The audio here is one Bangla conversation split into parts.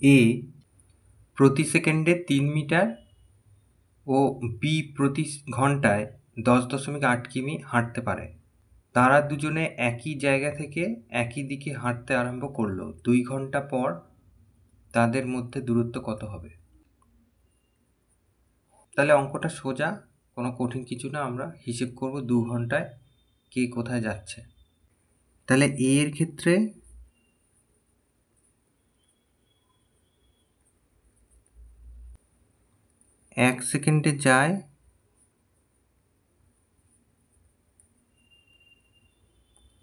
এ প্রতি সেকেন্ডে 3 মিটার ও বি প্রতি ঘন্টায় 10.8 কিমি হাঁটতে পারে। তারা দুজনে একই জায়গা থেকে একই দিকে হাঁটতে আরম্ভ করলো। 2 ঘন্টা পর তাদের মধ্যে দূরত্ব কত হবে? তাহলে অঙ্কটা সোজা, কোনো কঠিন কিছু না। আমরা হিসেব করব 2 ঘন্টায় কে কোথায় যাচ্ছে। তাহলে এ এর ক্ষেত্রে 1 সেকেন্ডে যায়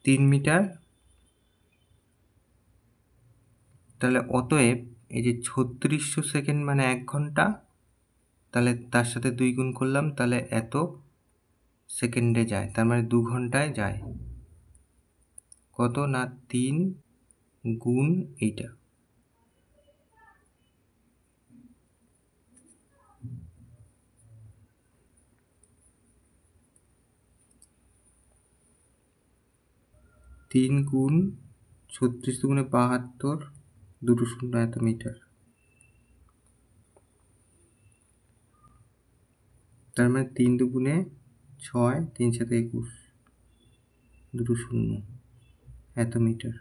3 মিটার। তাহলে অতএব এই যে 3600 সেকেন্ড মানে 1 ঘন্টা, তাহলে তার সাথে 2 গুণ করলাম, তাহলে এত সেকেন্ডে যায়, তার মানে 2 ঘন্টায় যায়। কত না 3 গুণ এইটা। তিন গুণ 36 গুণে 72, 2 শূন্য এত মিটার। তার মানে 3 দুগুণে 6, 3 সাথে 21, 2 শূন্য এত মিটার।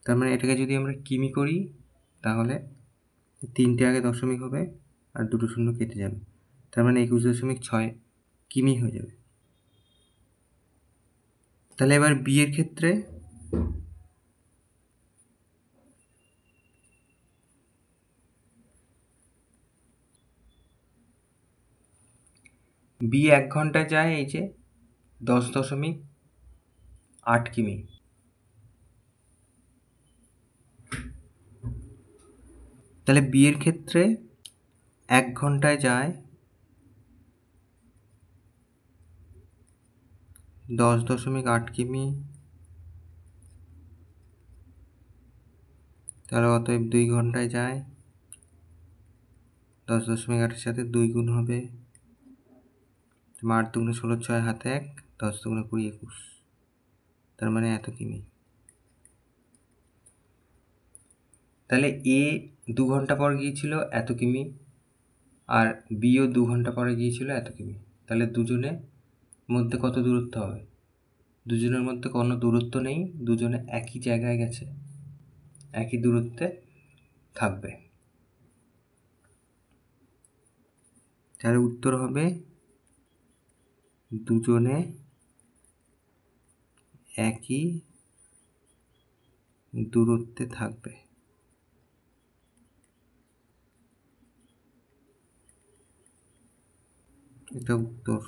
তার মানে এটাকে যদি আমরা কিমি করি তাহলে 3টে আগে দশমিক হবে আর 2 শূন্য কেটে যাবে, তার মানে 21.6 কিমি হয়ে যাবে। তাহলে এবার বি এর ক্ষেত্রে বি 1 ঘন্টায় যায় এই যে 10.8 কিমি। তাহলে বি এর ক্ষেত্রে 1 ঘন্টায় যায় 10.8 কিমি। তাহলে অতএব 2 ঘন্টায় যায় 10.8-এর সাথে 2 গুণ হবে, 8 দুগুণে 16, 6 হাতে 1, 10 দুগুণে 20, 21, তার মানে এত কিমি। তাহলে এ 2 ঘন্টা পর গিয়েছিল এত কিমি, আর বিও 2 ঘন্টা পরে গিয়েছিল এত কিমি। তাহলে দুজনের মধ্যে কত দূরত্ব হবে? দুজনের মধ্যে কোনো দূরত্ব নেই, দুজনে একই জায়গায় গেছে, একই দূরত্বে থাকবে। তাহলে উত্তর হবে দুজনে একই দূরত্বে থাকবে। এটা উত্তর।